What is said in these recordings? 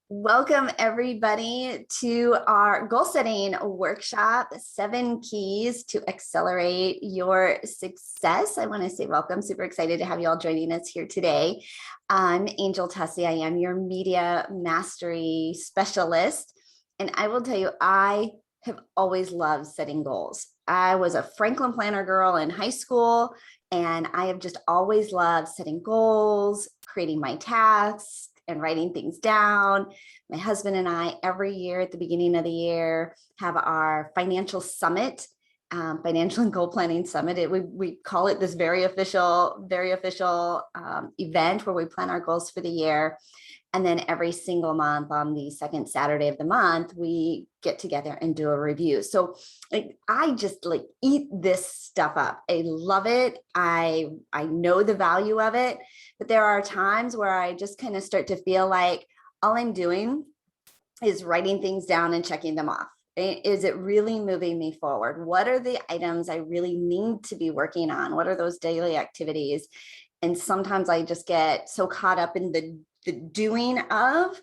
Welcome, everybody, to our goal setting workshop, 7 keys to accelerate your success. I want to say welcome. Super excited to have you all joining us here today. I'm Angel Tuccy. I am your media mastery specialist. And I will tell you, I have always loved setting goals. I was a Franklin Planner girl in high school, and I have just always loved setting goals, creating my tasks, and writing things down. My husband and I, every year at the beginning of the year, have our financial summit, financial and goal planning summit. We call it this very official event where we plan our goals for the year. And then every single month on the second Saturday of the month, we get together and do a review. So I just eat this stuff up. I love it. I know the value of it, but there are times where I just kind of start to feel like all I'm doing is writing things down and checking them off. Is it really moving me forward? What are the items I really need to be working on? What are those daily activities? And sometimes I just get so caught up in the doing of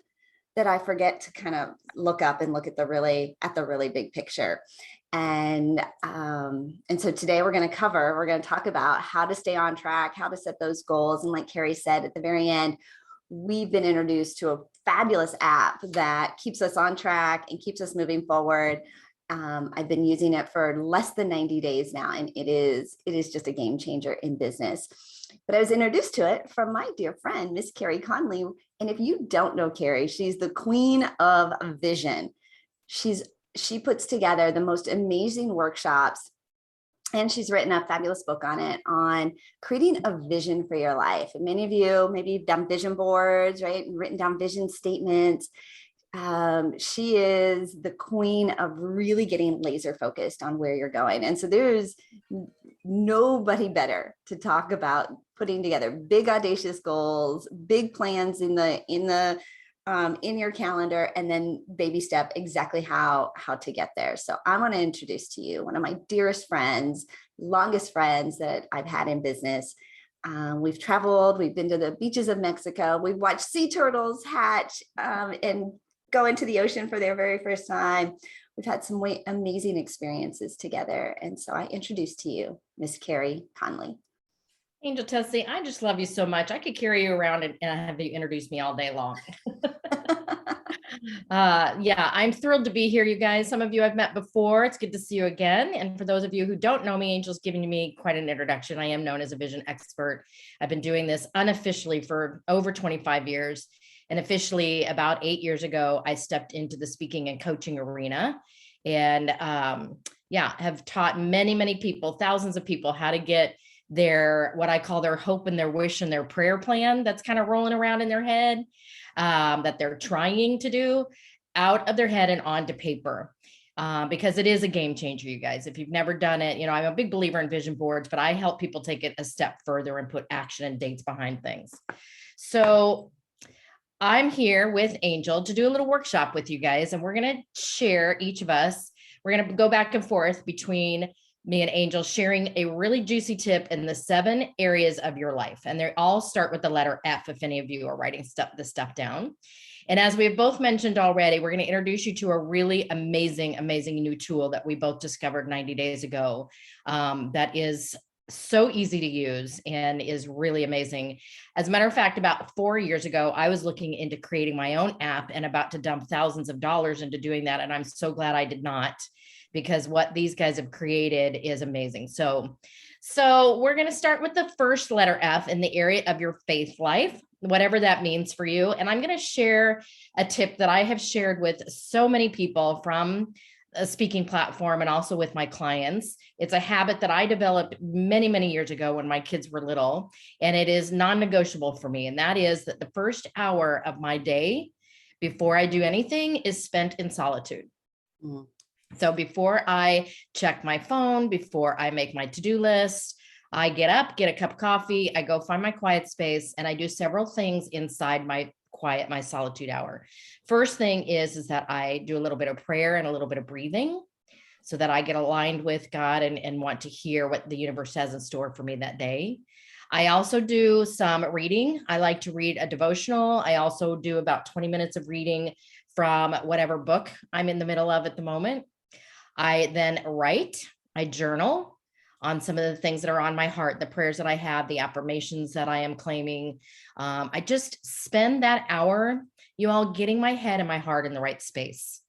that I forget to kind of look up and look at the really big picture. And so today we're going to talk about how to stay on track, how to set those goals. And like Carey said at the very end, we've been introduced to a fabulous app that keeps us on track and keeps us moving forward. I've been using it for less than 90 days now, and it is just a game changer in business. But I was introduced to it from my dear friend, Miss Carey Conley. And if you don't know Carey, she's the queen of vision. She puts together the most amazing workshops, and she's written a fabulous book on it, on creating a vision for your life. And many of you, maybe you've done vision boards, right? And written down vision statements. She is the queen of really getting laser focused on where you're going. And so there's nobody better to talk about putting together big audacious goals, big plans in your calendar, and then baby step exactly how to get there. So I want to introduce to you one of my dearest friends, longest friends that I've had in business. We've traveled, we've been to the beaches of Mexico, we've watched sea turtles hatch and go into the ocean for their very first time. We've had some amazing experiences together. And so I introduce to you Miss Carey Conley. Angel Tuccy, I just love you so much. I could carry you around and have you introduce me all day long. Yeah, I'm thrilled to be here, you guys. Some of you I've met before. It's good to see you again. And for those of you who don't know me, Angel's giving me quite an introduction. I am known as a vision expert. I've been doing this unofficially for over 25 years. And officially about 8 years ago, I stepped into the speaking and coaching arena and have taught many people, thousands of people, how to get what I call their hope and their wish and their prayer plan that's kind of rolling around in their head, that they're trying to do, out of their head and onto paper. Because it is a game changer, you guys. If you've never done it, I'm a big believer in vision boards, but I help people take it a step further and put action and dates behind things. So I'm here with Angel to do a little workshop with you guys, and we're going to share, each of us, we're going to go back and forth between me and Angel, sharing a really juicy tip in the 7 areas of your life. And they all start with the letter F, if any of you are writing this stuff down. And as we've both mentioned already, we're going to introduce you to a really amazing new tool that we both discovered 90 days ago, that is so easy to use and is really amazing. As a matter of fact, about 4 years ago, I was looking into creating my own app and about to dump thousands of dollars into doing that. And I'm so glad I did not, because what these guys have created is amazing. So we're going to start with the first letter F in the area of your faith life, whatever that means for you. And I'm going to share a tip that I have shared with so many people from a speaking platform and also with my clients. It's a habit that I developed many years ago when my kids were little, and it is non-negotiable for me. And that is that the first hour of my day before I do anything is spent in solitude. Mm. So before I check my phone, before I make my to-do list, I get up, get a cup of coffee, I go find my quiet space, and I do several things inside my solitude hour. First thing is that I do a little bit of prayer and a little bit of breathing so that I get aligned with God and want to hear what the universe has in store for me that day. I also do some reading. I like to read a devotional. I also do about 20 minutes of reading from whatever book I'm in the middle of at the moment. I then write, I journal on some of the things that are on my heart, the prayers that I have, the affirmations that I am claiming. I just spend that hour, you all, getting my head and my heart in the right space.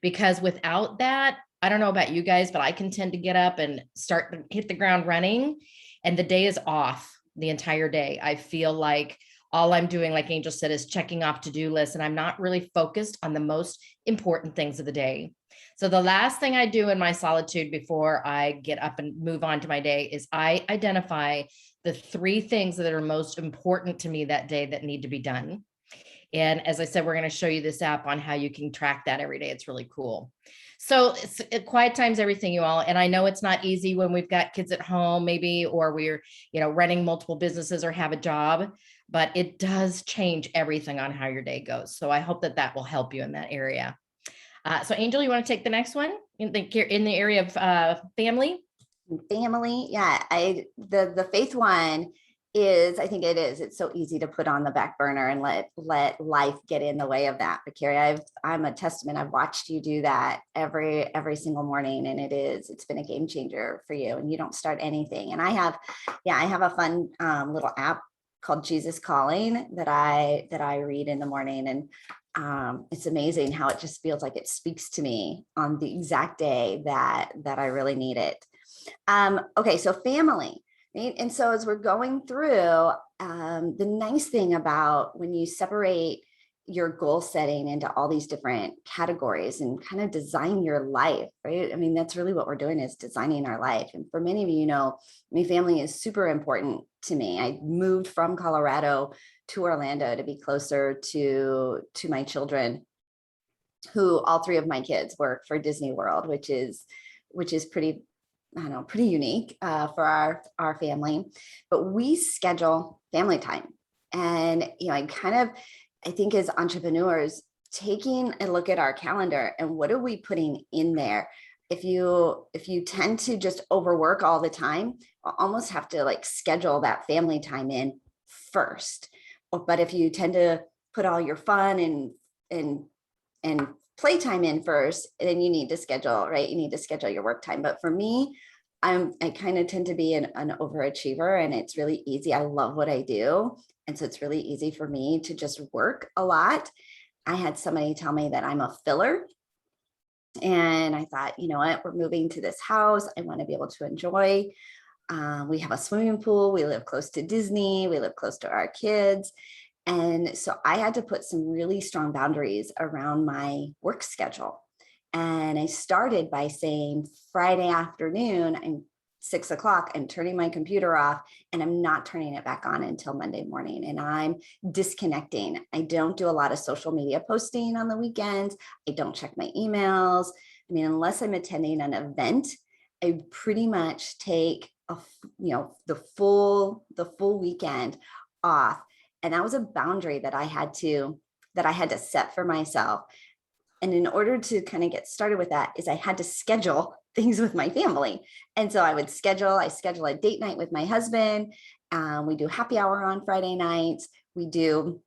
Because without that, I don't know about you guys, but I can tend to get up and start to hit the ground running, and the day is off the entire day. I feel like all I'm doing, like Angel said, is checking off to-do lists, and I'm not really focused on the most important things of the day. So the last thing I do in my solitude before I get up and move on to my day is I identify the 3 things that are most important to me that day that need to be done. And as I said, we're going to show you this app on how you can track that every day. It's really cool. So quiet time's everything, you all. And I know it's not easy when we've got kids at home, maybe, or we're, running multiple businesses or have a job, but it does change everything on how your day goes. So I hope that that will help you in that area. So Angel, you want to take the next one in the area of family? Family. Yeah. The faith one is, I think it's so easy to put on the back burner and let life get in the way of that. But Carey, I'm a testament. I've watched you do that every single morning, and it's been a game changer for you, and you don't start anything. And I have a fun little app called Jesus Calling that I read in the morning, and it's amazing how it just feels like it speaks to me on the exact day that I really need it. Okay, so family. Right? And so as we're going through, the nice thing about when you separate your goal setting into all these different categories and kind of design your life, right? I mean, that's really what we're doing, is designing our life. And for many of you, my family is super important to me. I moved from Colorado to Orlando to be closer to my children, who all 3 of my kids work for Disney World, which is pretty, I don't know, pretty unique for our family. But we schedule family time. And, I think as entrepreneurs, taking a look at our calendar and what are we putting in there? If you tend to just overwork all the time, you'll almost have to schedule that family time in first. But if you tend to put all your fun and playtime in first, then you need to schedule, right? You need to schedule your work time. But for me, I kind of tend to be an overachiever, and it's really easy. I love what I do. And so it's really easy for me to just work a lot. I had somebody tell me that I'm a filler. And I thought, you know what, we're moving to this house. I want to be able to enjoy. We have a swimming pool. We live close to Disney. We live close to our kids. And so I had to put some really strong boundaries around my work schedule. And I started by saying Friday afternoon and 6 o'clock, I'm turning my computer off, and I'm not turning it back on until Monday morning. And I'm disconnecting. I don't do a lot of social media posting on the weekends. I don't check my emails. I mean, unless I'm attending an event, I pretty much take the full weekend off. And that was a boundary that I had to set for myself. And in order to kind of get started with that, is I had to schedule things with my family. And so I schedule a date night with my husband. We do happy hour on Friday nights. We do,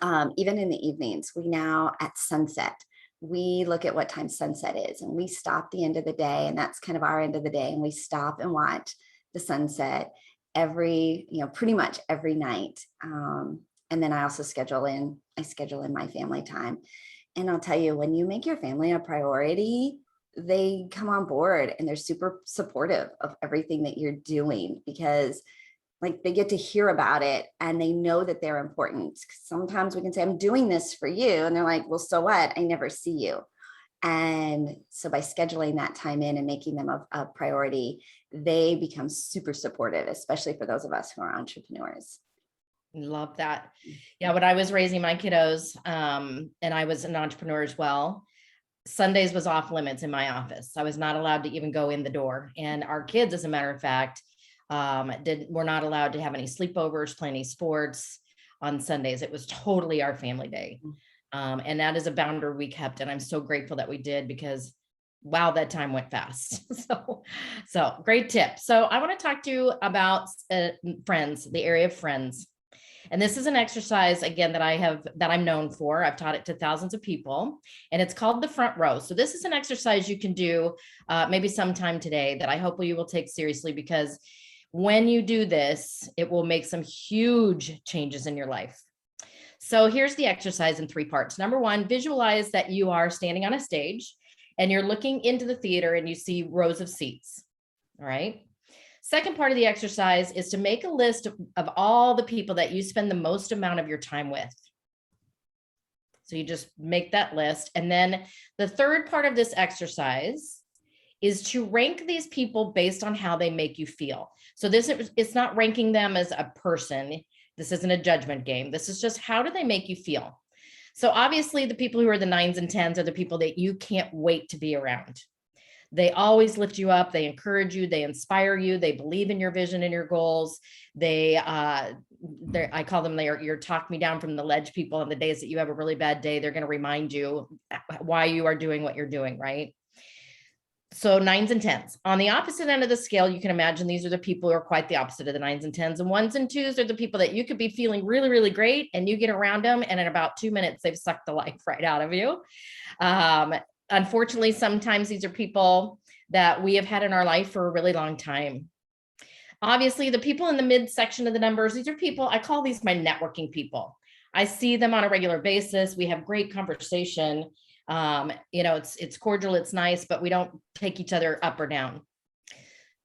even in the evenings, we now at sunset, we look at what time sunset is, and we stop the end of the day. And that's kind of our end of the day. And we stop and watch the sunset pretty much every night. And then I also schedule in my family time. And I'll tell you, when you make your family a priority, they come on board and they're super supportive of everything that you're doing, because they get to hear about it and they know that they're important. Sometimes we can say, I'm doing this for you. And they're like, well, so what? I never see you. And so by scheduling that time in and making them a priority, they become super supportive, especially for those of us who are entrepreneurs. Love that. Yeah, when I was raising my kiddos, and I was an entrepreneur as well, Sundays was off limits in my office. I was not allowed to even go in the door. And our kids, as a matter of fact, were not allowed to have any sleepovers, play any sports on Sundays. It was totally our family day. And that is a boundary we kept. And I'm so grateful that we did, because wow, that time went fast. So great tip. So I want to talk to you about friends, the area of friends. And this is an exercise, again, that I'm known for. I've taught it to thousands of people, and it's called the front row. So this is an exercise you can do maybe sometime today that I hope you will take seriously, because when you do this, it will make some huge changes in your life. So here's the exercise in 3 parts. Number 1, visualize that you are standing on a stage and you're looking into the theater and you see rows of seats. All right. Second part of the exercise is to make a list of all the people that you spend the most amount of your time with. So you just make that list. And then the third part of this exercise is to rank these people based on how they make you feel. So it's not ranking them as a person. This isn't a judgment game. This is just, how do they make you feel? So obviously the people who are the 9s and 10s are the people that you can't wait to be around. They always lift you up. They encourage you. They inspire you. They believe in your vision and your goals. I call them your talk me down from the ledge people. On the days that you have a really bad day, they're going to remind you why you are doing what you're doing, right? So 9s and 10s. On the opposite end of the scale, you can imagine these are the people who are quite the opposite of the 9s and 10s. And 1s and 2s are the people that you could be feeling really, really great, and you get around them, and in about 2 minutes, they've sucked the life right out of you. Unfortunately, sometimes these are people that we have had in our life for a really long time. Obviously, the people in the midsection of the numbers, these are people, I call these my networking people. I see them on a regular basis. We have great conversation. It's cordial, it's nice, but we don't take each other up or down.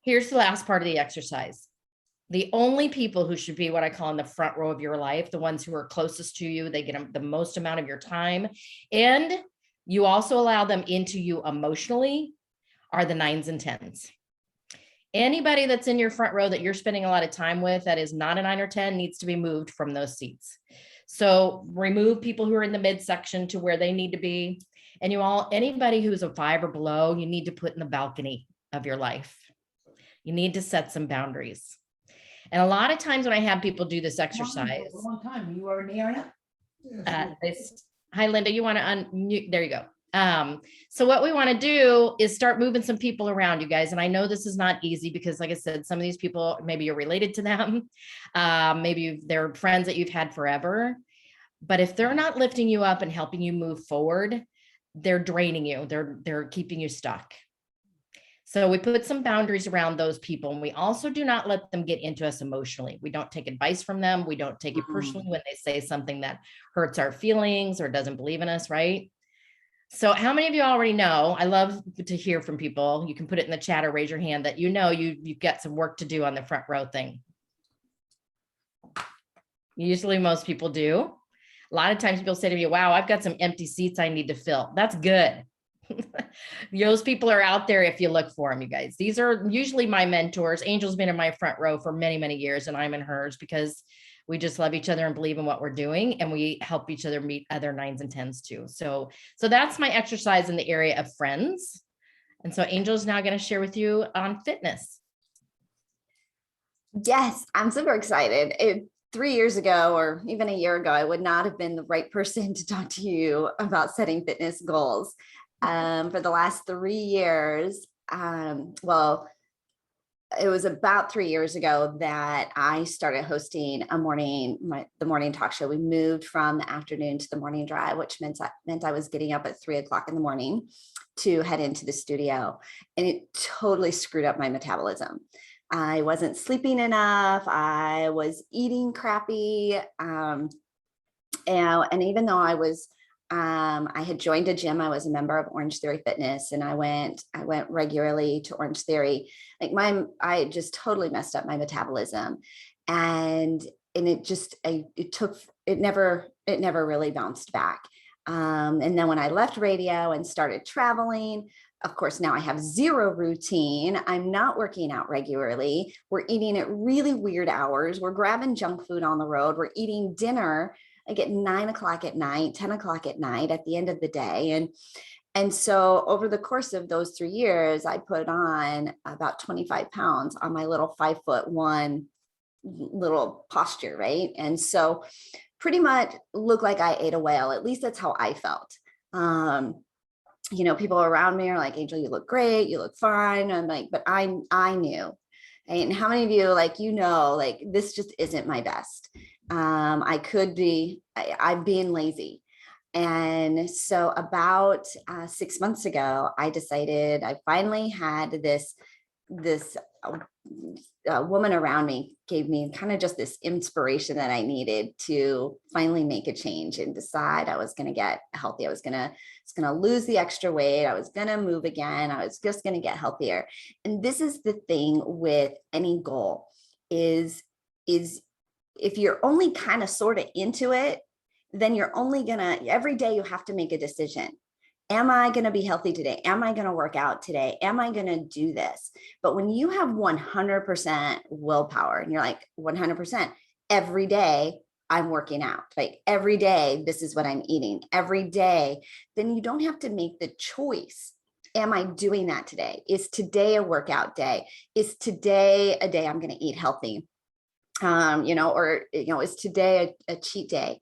Here's the last part of the exercise. The only people who should be what I call in the front row of your life, the ones who are closest to you, they get the most amount of your time, and you also allow them into you emotionally, are the 9s and 10s. Anybody that's in your front row that you're spending a lot of time with that is not a 9 or 10 needs to be moved from those seats. So remove people who are in the midsection to where they need to be. And anybody who's a 5 or below, you need to put in the balcony of your life. You need to set some boundaries. And a lot of times when I have people do this exercise. A long time. You are in the area? Hi, Linda, you want to unmute? There you go. So what we want to do is start moving some people around, you guys. And I know this is not easy because, like I said, some of these people, maybe you're related to them. Maybe they're friends that you've had forever. But if they're not lifting you up and helping you move forward, they're draining you. They're keeping you stuck. So we put some boundaries around those people, and we also do not let them get into us emotionally. We don't take advice from them. We don't take it personally when they say something that hurts our feelings or doesn't believe in us, right? So how many of you already know? I love to hear from people. You can put it in the chat or raise your hand that you've got some work to do on the front row thing. Usually most people do. A lot of times people say to me, wow, I've got some empty seats I need to fill. That's good. Those people are out there if you look for them, you guys. These are usually my mentors. Angel's been in my front row for many, many years, and I'm in hers because we just love each other and believe in what we're doing, and we help each other meet other 9s and 10s too. So that's my exercise in the area of friends. And so Angel's now going to share with you on fitness. Yes, I'm super excited. 3 years ago, or even a year ago, I would not have been the right person to talk to you about setting fitness goals. For the last 3 years, it was about 3 years ago that I started hosting the morning talk show. We moved from the afternoon to the morning drive, which meant I was getting up at 3 o'clock in the morning to head into the studio, and it totally screwed up my metabolism. I wasn't sleeping enough. I was eating crappy. And even though I had joined a gym, I was a member of Orange Theory Fitness, and I went regularly to Orange Theory. I just totally messed up my metabolism, and it never really bounced back. And then when I left radio and started traveling, of course, now I have zero routine. I'm not working out regularly. We're eating at really weird hours. We're grabbing junk food on the road. We're eating dinner like at 9 o'clock at night, 10 o'clock at night at the end of the day. And so over the course of those 3 years, I put on about 25 pounds on my little 5'1" little posture, right? And so pretty much looked like I ate a whale. At least that's how I felt. people around me are like, Angel, you look great, you look fine. I'm like, but I knew. And how many of you, like, like, this just isn't my best. I could be, I'm being lazy. And so about 6 months ago, I decided, I finally had this woman around me gave me kind of just this inspiration that I needed to finally make a change and decide I was going to get healthy. I was going to lose the extra weight. I was going to move again. I was just going to get healthier. And this is the thing with any goal is if you're only kind of sort of into it, then you're only every day you have to make a decision. Am I going to be healthy today? Am I going to work out today? Am I going to do this? But when you have 100% willpower and you're like 100% every day, I'm working out, like every day, this is what I'm eating every day, then you don't have to make the choice. Am I doing that today? Is today a workout day? Is today a day I'm going to eat healthy? Is today a cheat day?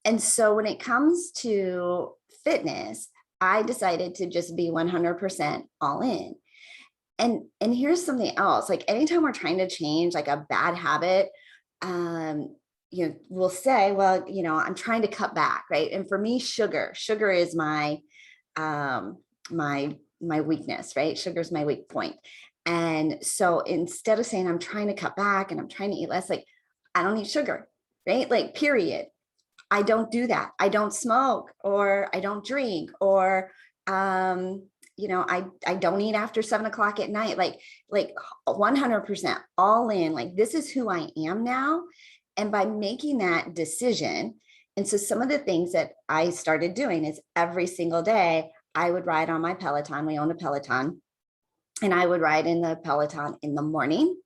And so when it comes to fitness, I decided to just be 100% all in. And here's something else, like anytime we're trying to change like a bad habit, we'll say, well, I'm trying to cut back, right? And for me, sugar is my weakness, right? Sugar is my weak point. And so instead of saying I'm trying to cut back and I'm trying to eat less, like I don't eat sugar, right? Like period. I don't do that. I don't smoke or I don't drink or, I don't eat after 7 o'clock at night, like 100% all in, like this is who I am now. And by making that decision, and so some of the things that I started doing is every single day, I would ride on my Peloton. We own a Peloton, and I would ride in the Peloton in the morning.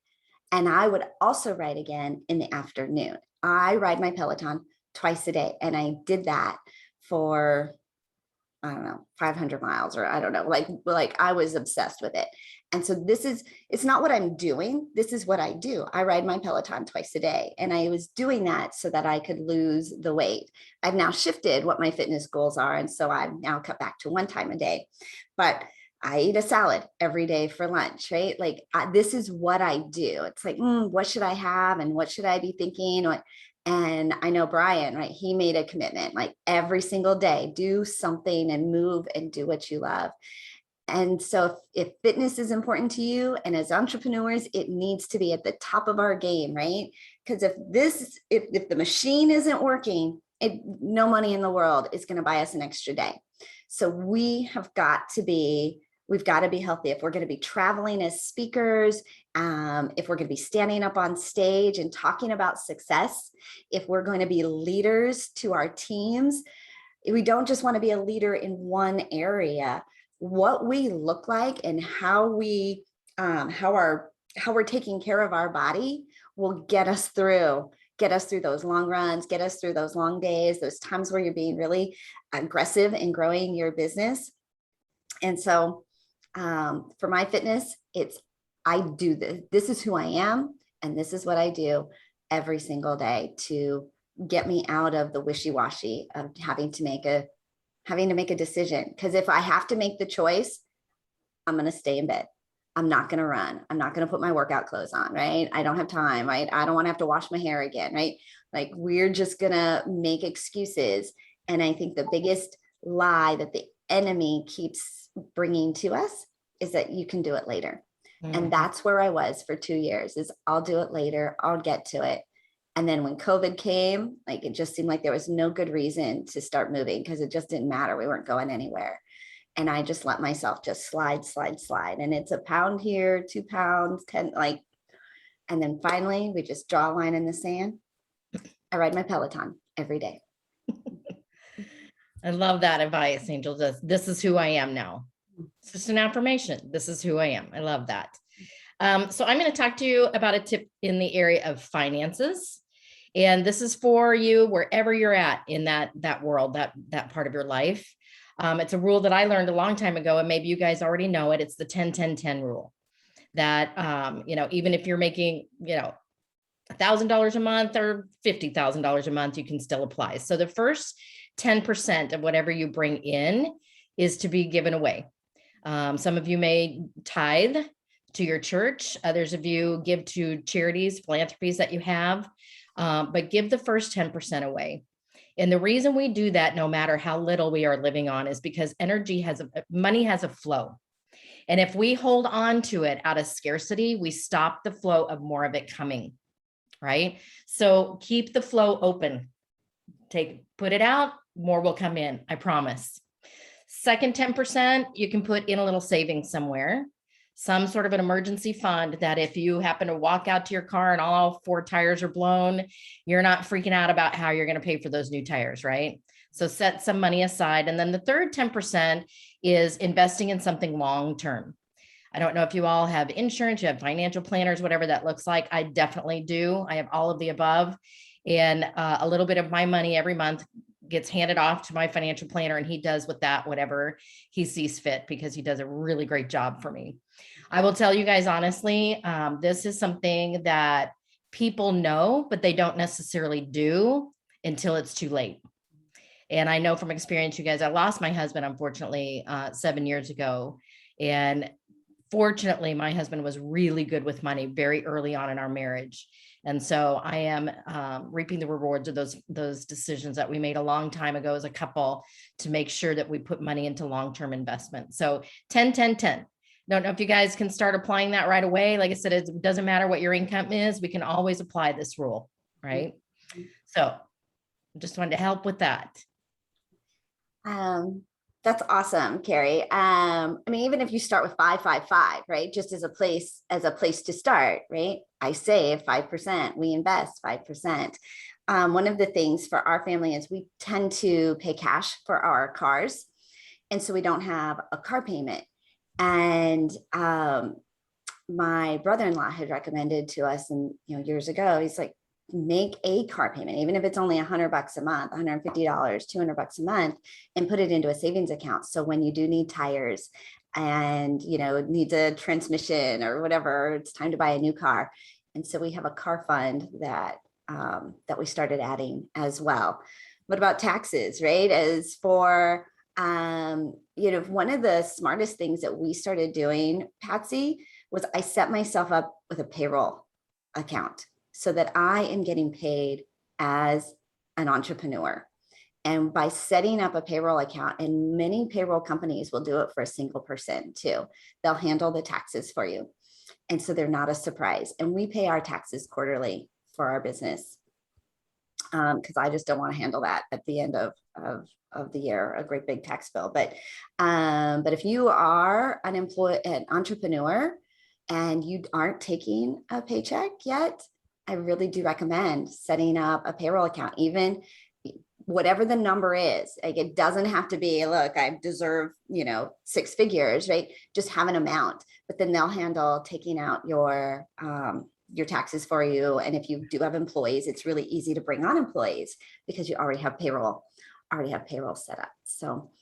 And I would also ride again in the afternoon. I ride my Peloton twice a day. And I did that for, I don't know, 500 miles, or I don't know, like I was obsessed with it. And so it's not what I'm doing. This is what I do. I ride my Peloton twice a day. And I was doing that so that I could lose the weight. I've now shifted what my fitness goals are. And so I've now cut back to 1 time a day, but I eat a salad every day for lunch, right? Like this is what I do. It's like, what should I have? And what should I be thinking? And I know Brian, right? He made a commitment, like every single day, do something and move and do what you love. And so if fitness is important to you, and as entrepreneurs, it needs to be at the top of our game, right? Because if the machine isn't working, no money in the world is going to buy us an extra day. So we've got to be healthy. If we're going to be traveling as speakers, if we're going to be standing up on stage and talking about success, if we're going to be leaders to our teams, we don't just want to be a leader in one area. What we look like and how we're taking care of our body will get us through those long runs, get us through those long days, those times where you're being really aggressive in growing your business. And so for my fitness, I do this. This is who I am. And this is what I do every single day to get me out of the wishy-washy of having to make a decision. Because if I have to make the choice, I'm going to stay in bed. I'm not going to run. I'm not going to put my workout clothes on, right? I don't have time, right? I don't want to have to wash my hair again, right? Like we're just going to make excuses. And I think the biggest lie that the enemy keeps bringing to us is that you can do it later. And that's where I was for 2 years, is I'll do it later. I'll get to it. And then when COVID came, like it just seemed like there was no good reason to start moving because it just didn't matter. We weren't going anywhere. And I just let myself just slide. And it's a pound here, 2 pounds, 10, and then finally we just draw a line in the sand. I ride my Peloton every day. I love that advice, Angel. This is who I am now. It's just an affirmation. This is who I am. I love that. So I'm going to talk to you about a tip in the area of finances. And this is for you wherever you're at in that world, that part of your life. It's a rule that I learned a long time ago, and maybe you guys already know it. It's the 10-10-10 rule that, even if you're making, $1,000 a month or $50,000 a month, you can still apply. So the first 10% of whatever you bring in is to be given away. Some of you may tithe to your church. Others of you give to charities, philanthropies that you have, but give the first 10% away. And the reason we do that, no matter how little we are living on, is because money has a flow. And if we hold on to it out of scarcity, we stop the flow of more of it coming, right? So keep the flow open. Put it out, more will come in, I promise. Second 10%, you can put in a little savings somewhere, some sort of an emergency fund that if you happen to walk out to your car and all 4 tires are blown, you're not freaking out about how you're going to pay for those new tires, right? So set some money aside. And then the third 10% is investing in something long-term. I don't know if you all have insurance, you have financial planners, whatever that looks like. I definitely do. I have all of the above. And a little bit of my money every month gets handed off to my financial planner, and he does with that whatever he sees fit, because he does a really great job for me. I will tell you guys honestly, this is something that people know, but they don't necessarily do until it's too late. And I know from experience, you guys, I lost my husband, unfortunately, 7 years ago. And fortunately, my husband was really good with money very early on in our marriage. And so I am reaping the rewards of those decisions that we made a long time ago as a couple to make sure that we put money into long-term investment. So 10, 10, 10. Don't know if you guys can start applying that right away. Like I said, it doesn't matter what your income is. We can always apply this rule, right? So just wanted to help with that. That's awesome, Carey. I mean, even if you start with 5-5-5, right? Just as a place to start, right? I save 5%, we invest 5%. One of the things for our family is we tend to pay cash for our cars. And so we don't have a car payment. And my brother-in-law had recommended to us, and years ago, he's like, make a car payment, even if it's only $100 a month, $150, $200 a month, and put it into a savings account. So when you do need tires and, needs a transmission or whatever, it's time to buy a new car. And so we have a car fund that we started adding as well. What about taxes, right? As for, one of the smartest things that we started doing, Patsy, was I set myself up with a payroll account, so that I am getting paid as an entrepreneur. And by setting up a payroll account, and many payroll companies will do it for a single person too, they'll handle the taxes for you. And so they're not a surprise. And we pay our taxes quarterly for our business, because I just don't want to handle that at the end of the year, a great big tax bill. But if you are an entrepreneur and you aren't taking a paycheck yet, I really do recommend setting up a payroll account, even whatever the number is. Like, it doesn't have to be, look, I deserve, 6 figures, right? Just have an amount, but then they'll handle taking out your taxes for you. And if you do have employees, it's really easy to bring on employees because you already have payroll set up. So,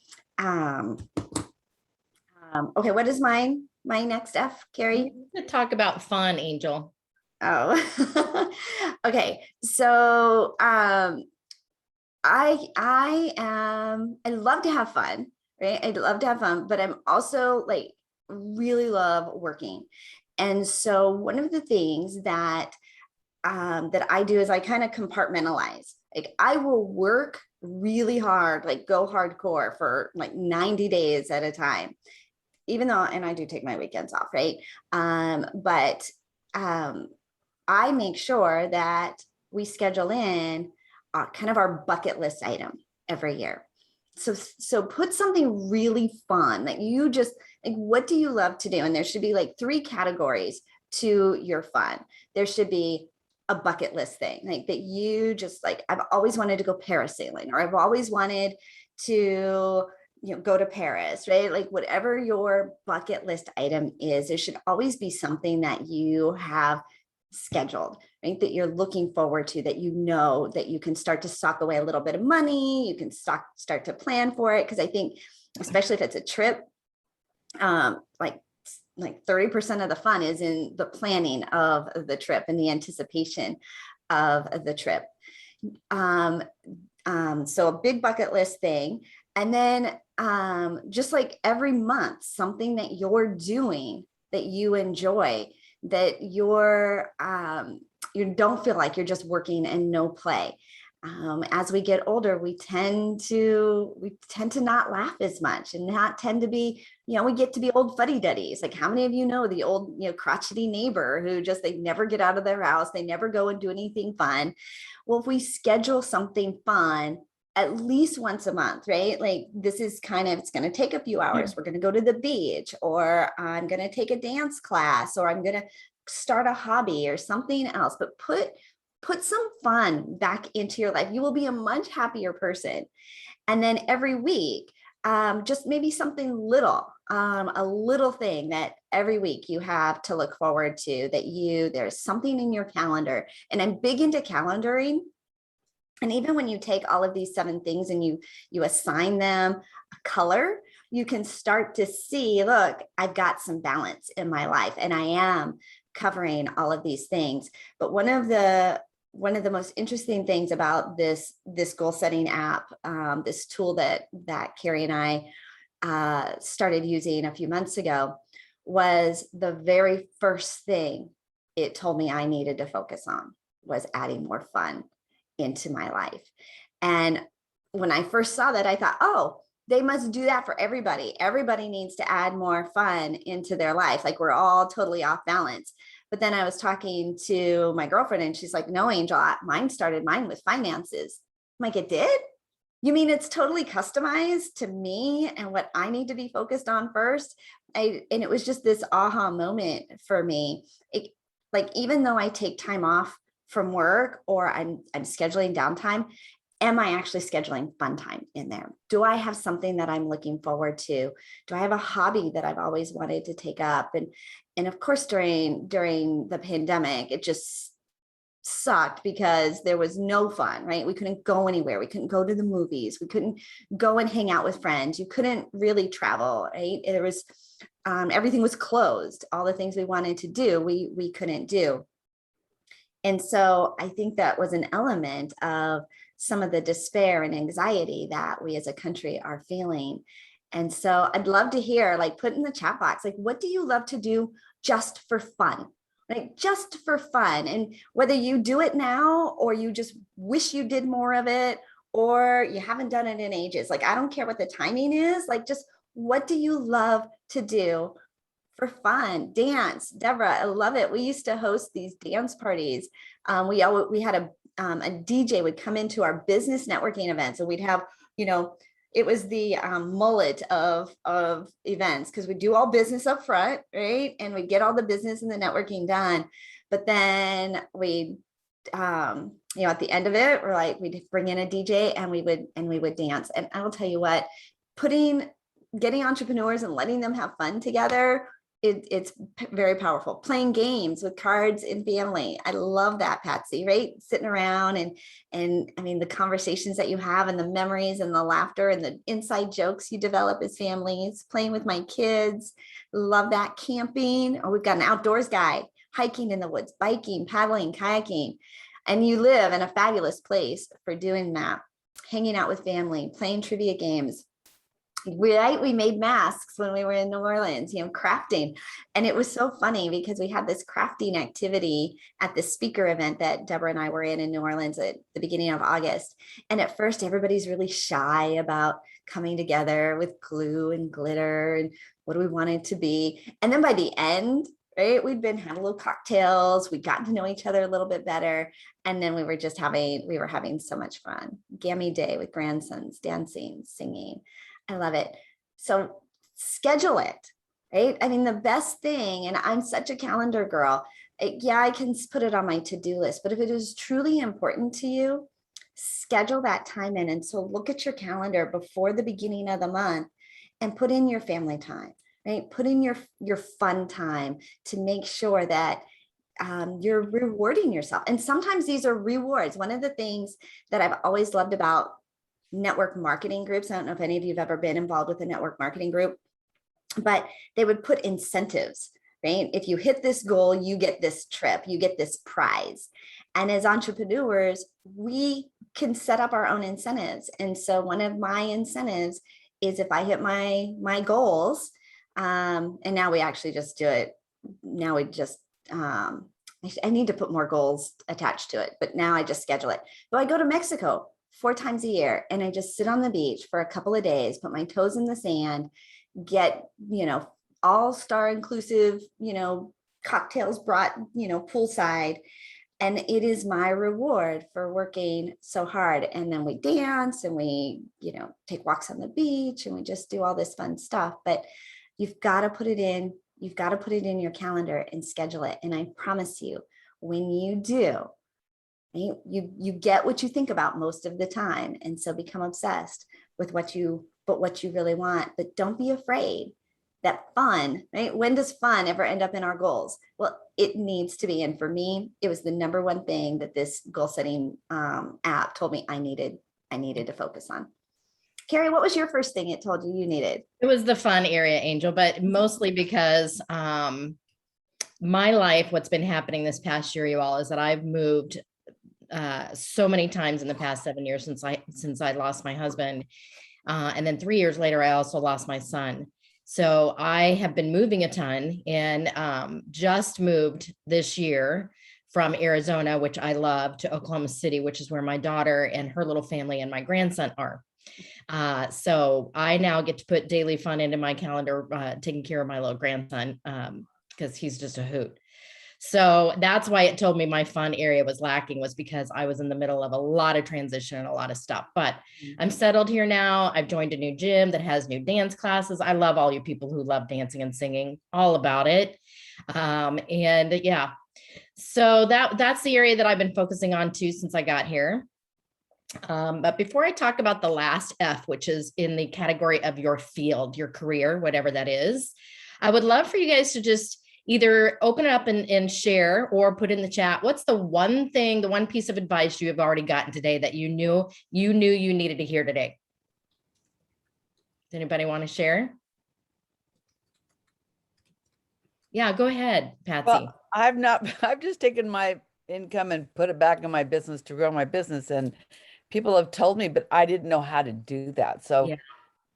okay. What is my next F, Carey? To talk about fun, Angel. Oh, okay. So, I love to have fun, right? I'd love to have fun, but I'm also really love working. And so one of the things that I do is I kind of compartmentalize. Like, I will work really hard, go hardcore for 90 days at a time, even though, and I do take my weekends off, right? But I make sure that we schedule in kind of our bucket list item every year. So put something really fun that you just what do you love to do? And there should be 3 categories to your fun. There should be a bucket list thing that you just I've always wanted to go parasailing, or I've always wanted to go to Paris, right? Whatever your bucket list item is, there should always be something that you have scheduled, right? That you're looking forward to, that that you can start to sock away a little bit of money, you can start to plan for it. Because I think, especially if it's a trip, 30% of the fun is in the planning of the trip and the anticipation of the trip. So a big bucket list thing. And then just like every month, something that you're doing that you enjoy, that you don't feel like you're just working and no play. As we get older, we tend to not laugh as much and not tend to be, we get to be old fuddy-duddies. Like, how many of you know the old, crotchety neighbor who just, they never get out of their house, they never go and do anything fun. Well, if we schedule something fun at least once a month, right? Like, this is it's going to take a few hours. We're going to go to the beach, or I'm going to take a dance class, or I'm going to start a hobby or something else, but put some fun back into your life. You will be a much happier person. And then every week, just maybe something little, a little thing that every week you have to look forward to, that there's something in your calendar. And I'm big into calendaring. And even when you take all of these 7 things and you assign them a color, you can start to see, look, I've got some balance in my life and I am covering all of these things. But one of the most interesting things about this goal setting app, this tool that Carey and I started using a few months ago, was the very first thing it told me I needed to focus on was adding more fun into my life. And when I first saw that, I thought, oh, they must do that for everybody. Everybody needs to add more fun into their life. Like, we're all totally off balance. But then I was talking to my girlfriend and she's like, no, Angel, mine with finances. I'm like, it did? You mean it's totally customized to me and what I need to be focused on first? And it was just this aha moment for me. Like, even though I take time off from work, or I'm scheduling downtime, am I actually scheduling fun time in there? Do I have something that I'm looking forward to? Do I have a hobby that I've always wanted to take up? And of course, during the pandemic, it just sucked because there was no fun, right? We couldn't go anywhere. We couldn't go to the movies. We couldn't go and hang out with friends. You couldn't really travel, right? It was, everything was closed. All the things we wanted to do, we couldn't do. And so I think that was an element of some of the despair and anxiety that we as a country are feeling. And so I'd love to hear, like, put in the chat box, like, what do you love to do just for fun? Like, just for fun. And whether you do it now, or you just wish you did more of it, or you haven't done it in ages. Like, I don't care what the timing is. Like, just what do you love to do for fun? Dance. Deborah, I love it. We used to host these dance parties. We had a DJ would come into our business networking events, and we'd have, it was the mullet of events, because we do all business up front, right? And we get all the business and the networking done. But then we, at the end of it, we're like, we'd bring in a DJ and we would dance. And I will tell you what, getting entrepreneurs and letting them have fun together, it's very powerful. Playing games with cards and family. I love that, Patsy, right? Sitting around and I mean, the conversations that you have and the memories and the laughter and the inside jokes you develop as families. Playing with my kids. Love that. Camping. Or we've got an outdoors guide, hiking in the woods, biking, paddling, kayaking. And you live in a fabulous place for doing that. Hanging out with family, playing trivia games. We made masks when we were in New Orleans, crafting. And it was so funny because we had this crafting activity at the speaker event that Deborah and I were in New Orleans at the beginning of August. And at first, everybody's really shy about coming together with glue and glitter and what do we want it to be. And then by the end, right, had a little cocktails, we'd gotten to know each other a little bit better. And then we were having so much fun. Gammy day with grandsons, dancing, singing. I love it. So schedule it, right? I mean, the best thing, and I'm such a calendar girl. I can put it on my to-do list, but if it is truly important to you, schedule that time in. And so look at your calendar before the beginning of the month and put in your family time, right? Put in your fun time to make sure that you're rewarding yourself. And sometimes these are rewards. One of the things that I've always loved about network marketing groups, I don't know if any of you have ever been involved with a network marketing group, but they would put incentives, right? If you hit this goal, you get this trip, you get this prize. And as entrepreneurs, we can set up our own incentives. And so one of my incentives is if I hit my goals, and now we actually just do it. Now we just, I need to put more goals attached to it, but now I just schedule it. But I go to Mexico 4 times a year and I just sit on the beach for a couple of days, put my toes in the sand, get, all-star inclusive, cocktails brought, poolside. And it is my reward for working so hard. And then we dance and we, take walks on the beach and we just do all this fun stuff. But you've got to put it in. You've got to put it in your calendar and schedule it. And I promise you, when you do, you get what you think about most of the time. And so become obsessed with what you really want. But don't be afraid that fun, right? When does fun ever end up in our goals? Well, it needs to be. And for me, it was the number one thing that this goal setting app told me I needed to focus on. Carey, what was your first thing it told you needed? It was the fun area, Angel, but mostly because my life, what's been happening this past year, you all, is that I've moved so many times in the past 7 years since I lost my husband. And then 3 years later, I also lost my son. So I have been moving a ton and just moved this year from Arizona, which I love, to Oklahoma City, which is where my daughter and her little family and my grandson are. So I now get to put daily fun into my calendar, taking care of my little grandson, because he's just a hoot. So that's why it told me my fun area was lacking, was because I was in the middle of a lot of transition and a lot of stuff, but I'm settled here now. I've joined a new gym that has new dance classes. I love all you people who love dancing and singing, all about it. And yeah, so that's the area that I've been focusing on too, since I got here. But before I talk about the last F, which is in the category of your field, your career, whatever that is, I would love for you guys to just either open it up and share or put in the chat. What's the one thing, the one piece of advice you have already gotten today that you knew you needed to hear today? Does anybody want to share? Yeah, go ahead, Patsy. Well, I've just taken my income and put it back in my business to grow my business. And people have told me, but I didn't know how to do that. So Yeah.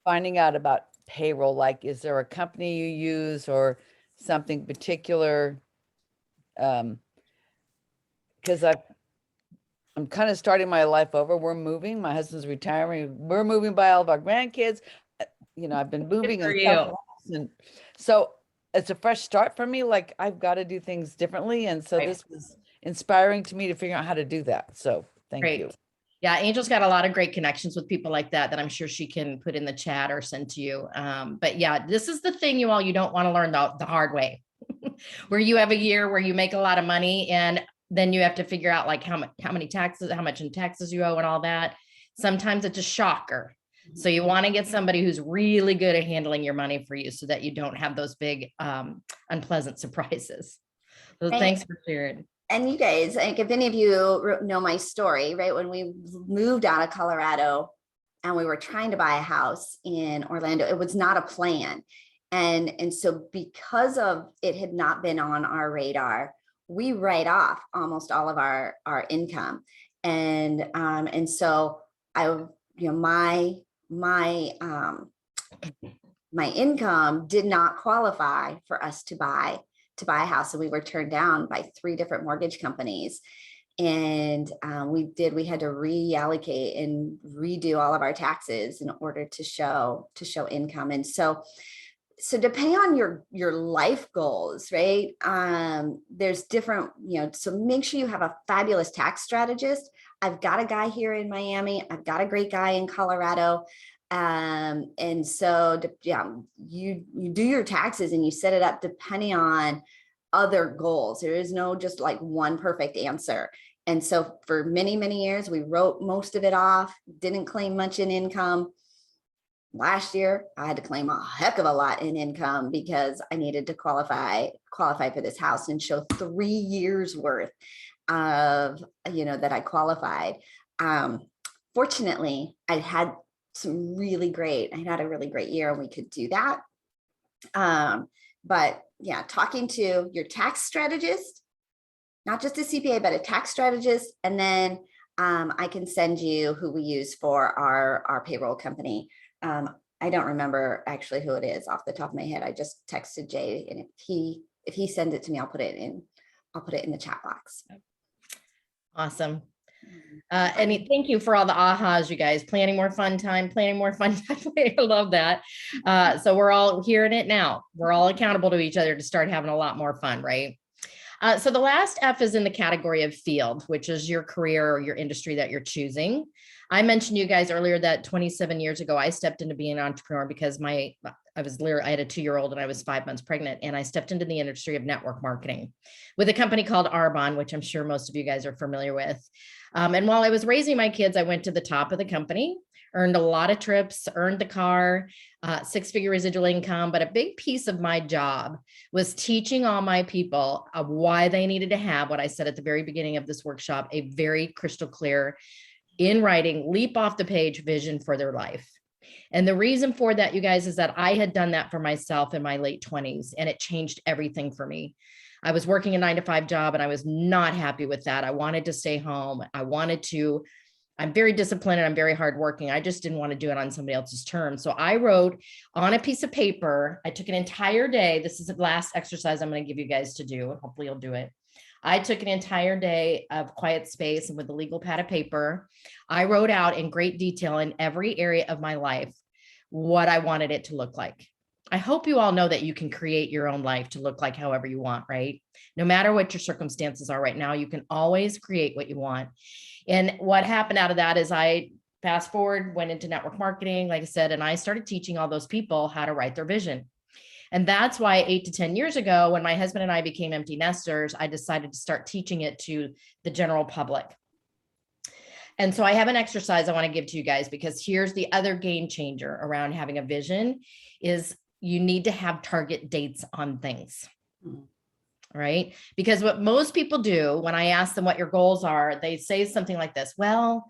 finding out about payroll, like, is there a company you use or something particular? Because I'm kind of starting my life over. We're moving. My husband's retiring. We're moving by all of our grandkids. I've been moving and so it's a fresh start for me. Like, I've got to do things differently. And so this was inspiring to me to figure out how to do that. So thank you. Yeah, Angel's got a lot of great connections with people like that I'm sure she can put in the chat or send to you. But yeah, this is the thing, you don't want to learn the hard way, where you have a year where you make a lot of money and then you have to figure out like how much in taxes you owe and all that. Sometimes it's a shocker. So you want to get somebody who's really good at handling your money for you so that you don't have those big unpleasant surprises. So thanks for sharing. And you guys, like, if any of you know my story, right? When we moved out of Colorado and we were trying to buy a house in Orlando, it was not a plan. And so because of it had not been on our radar, we write off almost all of our income. And so my income did not qualify for us to buy a house. And we were turned down by 3 different mortgage companies. And we had to reallocate and redo all of our taxes in order to show income. And so depending on your life goals, right? There's different, so make sure you have a fabulous tax strategist. I've got a guy here in Miami. I've got a great guy in Colorado. And so, you do your taxes and you set it up depending on other goals. There is no just like one perfect answer. And so for many, many years, we wrote most of it off, didn't claim much in income. Last year, I had to claim a heck of a lot in income because I needed to qualify for this house and show 3 years worth of, that I qualified. Fortunately, I had a really great year and we could do that. But yeah, talking to your tax strategist, not just a CPA, but a tax strategist. And then I can send you who we use for our payroll company. I don't remember actually who it is off the top of my head. I just texted Jay, and if he sends it to me, I'll put it in the chat box. Awesome. And thank you for all the ahas, you guys. Planning more fun time. I love that. So we're all hearing it now. We're all accountable to each other to start having a lot more fun, right? So the last F is in the category of field, which is your career or your industry that you're choosing. I mentioned to you guys earlier that 27 years ago, I stepped into being an entrepreneur because I had a 2-year-old and I was 5 months pregnant, and I stepped into the industry of network marketing with a company called Arbonne, which I'm sure most of you guys are familiar with. And while I was raising my kids, I went to the top of the company, earned a lot of trips, earned the car, 6-figure residual income. But a big piece of my job was teaching all my people why they needed to have what I said at the very beginning of this workshop, a very crystal clear, in writing, leap off the page vision for their life. And the reason for that, you guys, is that I had done that for myself in my late 20s, and it changed everything for me. I was working a 9-to-5 job and I was not happy with that. I wanted to stay home. I'm very disciplined and I'm very hardworking. I just didn't want to do it on somebody else's terms. So I wrote on a piece of paper, I took an entire day. This is the last exercise I'm going to give you guys to do. Hopefully you'll do it. I took an entire day of quiet space, and with a legal pad of paper, I wrote out in great detail in every area of my life what I wanted it to look like. I hope you all know that you can create your own life to look like however you want, right? No matter what your circumstances are right now, you can always create what you want. And what happened out of that is I fast forward, went into network marketing, like I said, and I started teaching all those people how to write their vision. And that's why 8 to 10 years ago, when my husband and I became empty nesters, I decided to start teaching it to the general public. And so I have an exercise I want to give to you guys, because here's the other game changer around having a vision is you need to have target dates on things, right? Because what most people do when I ask them what your goals are, they say something like this: well,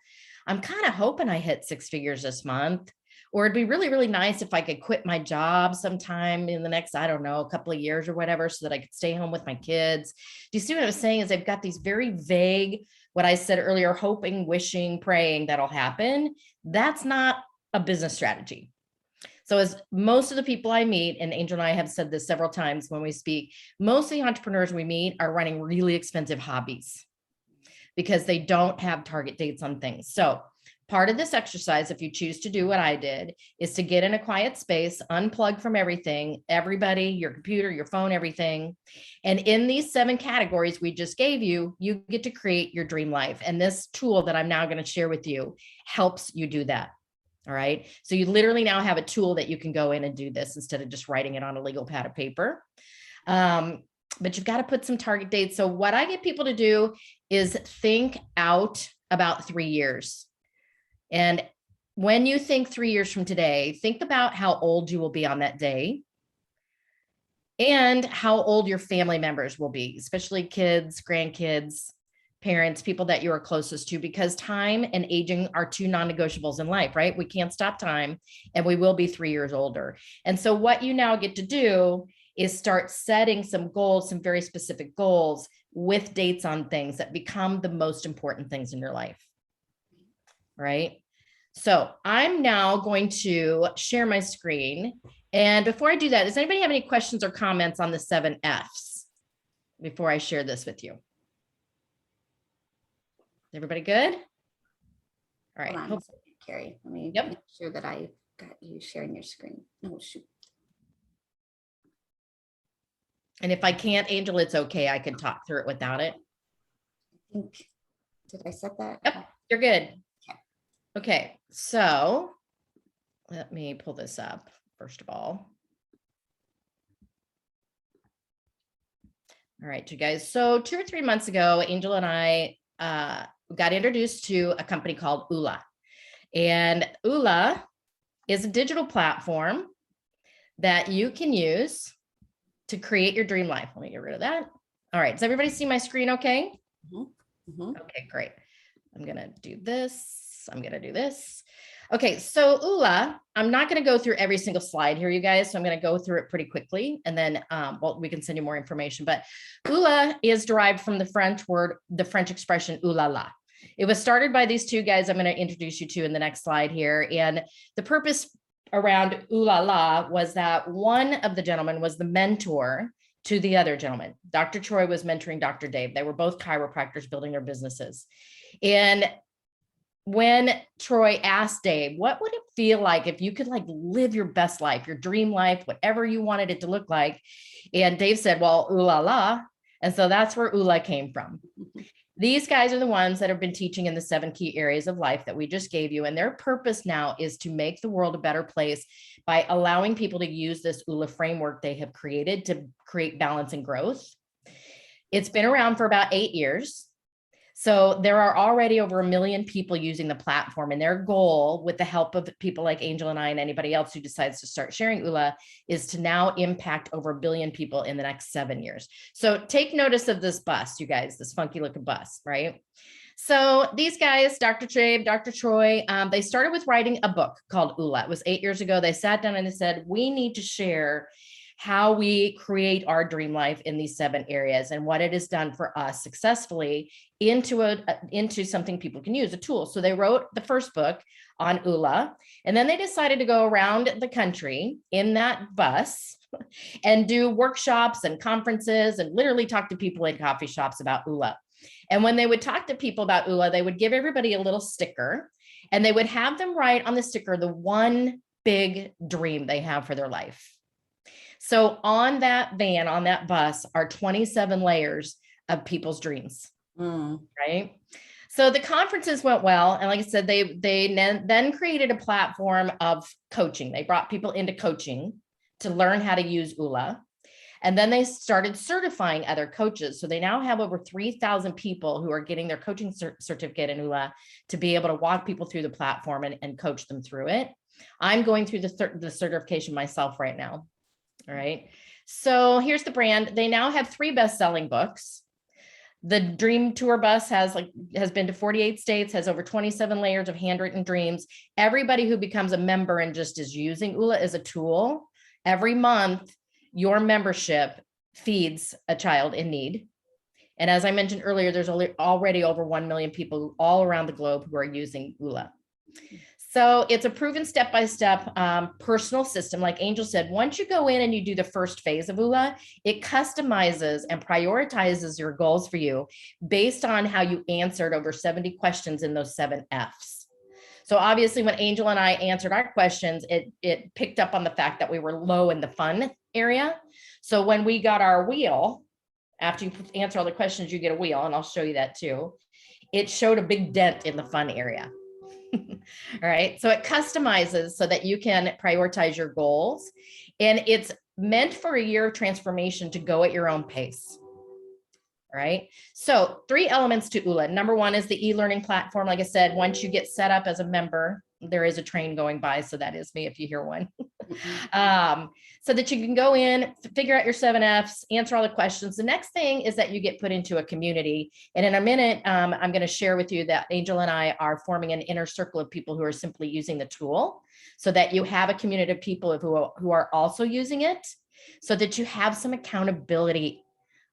I'm kind of hoping I hit 6 figures this month, or it'd be really, really nice if I could quit my job sometime in the next, I don't know, a couple of years or whatever, so that I could stay home with my kids. Do you see what I'm saying? Is they've got these very vague, what I said earlier, hoping, wishing, praying that'll happen. That's not a business strategy. So as most of the people I meet, and Angel and I have said this several times when we speak, most of the entrepreneurs we meet are running really expensive hobbies because they don't have target dates on things. So part of this exercise, if you choose to do what I did, is to get in a quiet space, unplug from everything, everybody, your computer, your phone, everything. And in these 7 categories we just gave you, you get to create your dream life. And this tool that I'm now going to share with you helps you do that. All right. So you literally now have a tool that you can go in and do this instead of just writing it on a legal pad of paper. But you've got to put some target dates. So what I get people to do is think out about 3 years. And when you think 3 years from today, think about how old you will be on that day and how old your family members will be, especially kids, grandkids, parents, people that you are closest to, because time and aging are 2 non-negotiables in life, right? We can't stop time, and we will be 3 years older. And so what you now get to do is start setting some goals, some very specific goals with dates on things that become the most important things in your life, right? So I'm now going to share my screen. And before I do that, does anybody have any questions or comments on the 7 Fs before I share this with you? Everybody good? All right. Hold on a second, Carrie. Let me make sure that I got you sharing your screen. Oh, shoot. And if I can't, Angel, it's okay. I can talk through it without it. I think, did I set that? Yep, you're good. Okay, so let me pull this up first of all. All right, you guys. So 2 or 3 months ago, Angel and I got introduced to a company called Ula. And Ula is a digital platform that you can use to create your dream life. Let me get rid of that. All right, does everybody see my screen okay? Okay, great. I'm gonna do this. I'm gonna do this. Okay, so Ula, I'm not gonna go through every single slide here, you guys, so I'm gonna go through it pretty quickly, and then well, we can send you more information. But Ula is derived from the French word, the French expression "ooh la la." It was started by these 2 guys I'm gonna introduce you to in the next slide here, and the purpose around Ooh La La was that one of the gentlemen was the mentor to the other gentleman. Dr. Troy was mentoring Dr. Dave. They were both chiropractors building their businesses. And when Troy asked Dave, what would it feel like if you could like live your best life, your dream life, whatever you wanted it to look like? And Dave said, well, Ooh La La. And so that's where Oola came from. These guys are the ones that have been teaching in the 7 key areas of life that we just gave you. And their purpose now is to make the world a better place by allowing people to use this Oola framework they have created to create balance and growth. It's been around for about 8 years. So there are already over 1 million people using the platform, and their goal, with the help of people like Angel and I and anybody else who decides to start sharing Oola, is to now impact over 1 billion people in the next 7 years. So take notice of this bus, you guys, this funky looking bus, right? So these guys, Dr. Dave, Dr. Troy, they started with writing a book called Oola. It was 8 years ago. They sat down and they said, we need to share how we create our dream life in these 7 areas and what it has done for us successfully into something people can use, a tool. So they wrote the first book on Oola, and then they decided to go around the country in that bus and do workshops and conferences and literally talk to people in coffee shops about Oola. And when they would talk to people about Oola, they would give everybody a little sticker, and they would have them write on the sticker the one big dream they have for their life. So on that van, on that bus, are 27 layers of people's dreams, right? So the conferences went well. And like I said, they then created a platform of coaching. They brought people into coaching to learn how to use Oola. And then they started certifying other coaches. So they now have over 3,000 people who are getting their coaching certificate in Oola to be able to walk people through the platform and coach them through it. I'm going through the certification myself right now. All right. So here's the brand. They now have 3 best-selling books. The Dream Tour Bus has been to 48 states, has over 27 layers of handwritten dreams. Everybody who becomes a member and just is using Oola as a tool, every month, your membership feeds a child in need. And as I mentioned earlier, there's already over 1 million people all around the globe who are using Oola. So it's a proven step-by-step personal system. Like Angel said, once you go in and you do the first phase of Oola, it customizes and prioritizes your goals for you based on how you answered over 70 questions in those 7 Fs. So obviously when Angel and I answered our questions, it picked up on the fact that we were low in the fun area. So when we got our wheel, after you answer all the questions, you get a wheel, and I'll show you that too. It showed a big dent in the fun area. All right. So it customizes so that you can prioritize your goals, and it's meant for a year of transformation to go at your own pace. All right. So 3 elements to Oola. Number 1 is the e-learning platform. Like I said, once you get set up as a member, there is a train going by. So that is me if you hear one. So that you can go in, figure out your 7 Fs, answer all the questions. The next thing is that you get put into a community. And in a minute, I'm going to share with you that Angel and I are forming an inner circle of people who are simply using the tool, so that you have a community of people who are also using it, so that you have some accountability.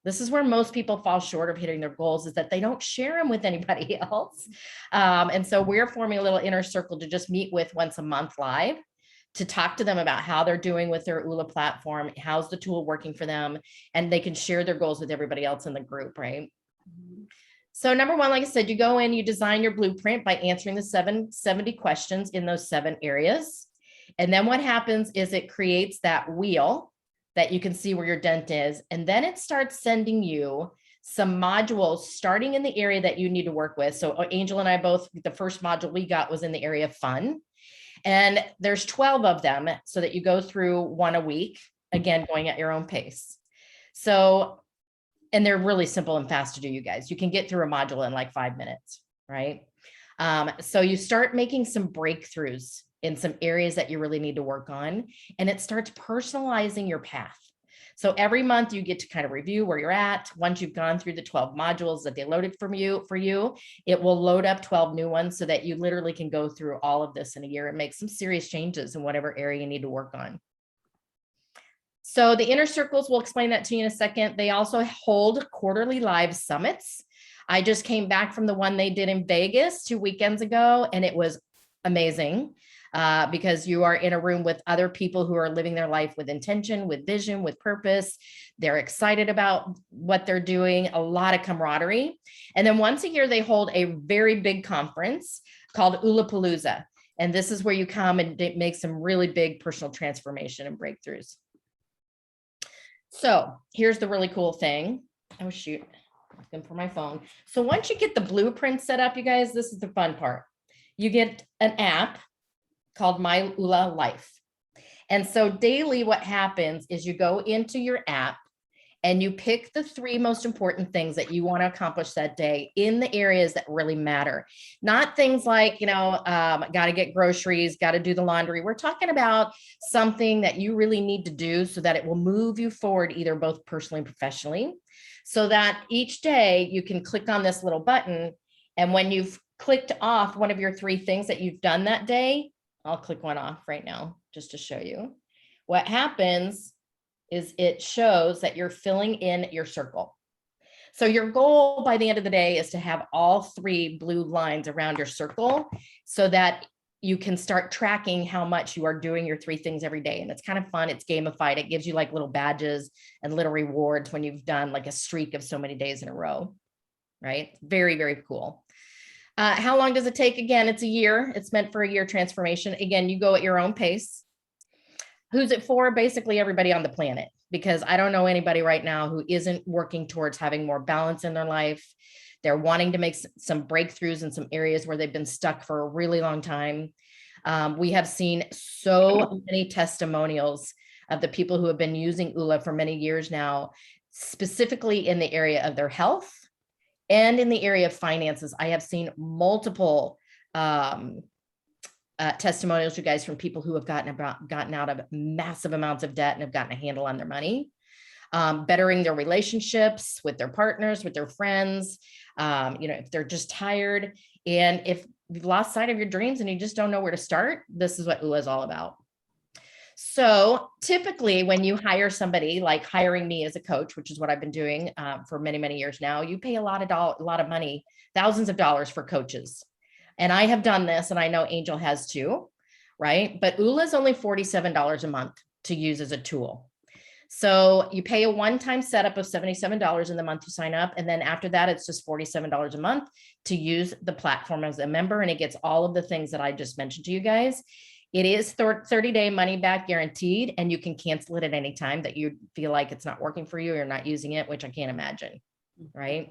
This is where most people fall short of hitting their goals, is that they don't share them with anybody else. And so we're forming a little inner circle to just meet with once a month live, to talk to them about how they're doing with their Oola platform, how's the tool working for them, and they can share their goals with everybody else in the group, right? So number 1, like I said, you go in, you design your blueprint by answering the 70 questions in those 7 areas. And then what happens is it creates that wheel that you can see where your dent is. And then it starts sending you some modules starting in the area that you need to work with. So Angel and I both, the first module we got was in the area of fun. And there's 12 of them, so that you go through 1 a week, again, going at your own pace. So, and they're really simple and fast to do, you guys. You can get through a module in like 5 minutes, right? So you start making some breakthroughs in some areas that you really need to work on, and it starts personalizing your path. So every month you get to kind of review where you're at. Once you've gone through the 12 modules that they loaded for you, it will load up 12 new ones, so that you literally can go through all of this in a year and make some serious changes in whatever area you need to work on. So the inner circles, we'll explain that to you in a second. They also hold quarterly live summits. I just came back from the one they did in Vegas 2 weekends ago, and it was amazing. because you are in a room with other people who are living their life with intention, with vision, with purpose. They're excited about what they're doing, a lot of camaraderie. And then once a year, they hold a very big conference called Ulapalooza. And this is where you come and make some really big personal transformation and breakthroughs. So here's the really cool thing. Oh, shoot. Looking for my phone. So once you get the blueprint set up, you guys, this is the fun part. You get an app called My Ula Life. And so daily, what happens is you go into your app and you pick the 3 most important things that you want to accomplish that day in the areas that really matter. Not things like, got to get groceries, got to do the laundry. We're talking about something that you really need to do so that it will move you forward, either both personally and professionally, so that each day you can click on this little button. And when you've clicked off one of your 3 things that you've done that day, I'll click one off right now just to show you. What happens is it shows that you're filling in your circle. So your goal by the end of the day is to have all 3 blue lines around your circle so that you can start tracking how much you are doing your 3 things every day. And it's kind of fun. It's gamified. It gives you like little badges and little rewards when you've done like a streak of so many days in a row, right? Very, very cool. How long does it take? Again, it's a year. It's meant for a year transformation. Again, you go at your own pace. Who's it for? Basically everybody on the planet, because I don't know anybody right now who isn't working towards having more balance in their life. They're wanting to make some breakthroughs in some areas where they've been stuck for a really long time. We have seen so many testimonials of the people who have been using ULA for many years now, specifically in the area of their health and in the area of finances. I have seen multiple testimonials, you guys, from people who have gotten out of massive amounts of debt and have gotten a handle on their money, bettering their relationships with their partners, with their friends, if they're just tired. And if you've lost sight of your dreams and you just don't know where to start, this is what ULA is all about. So typically when you hire somebody, like hiring me as a coach, which is what I've been doing for many, many years now, you pay a lot of money, thousands of dollars for coaches. And I have done this, and I know Angel has too, right? But ULA is only $47 a month to use as a tool. So you pay a one-time setup of $77 in the month to sign up. And then after that, it's just $47 a month to use the platform as a member. And it gets all of the things that I just mentioned to you guys. It is 30-day money back guaranteed, and you can cancel it at any time that you feel like it's not working for you or you're not using it, which I can't imagine, right?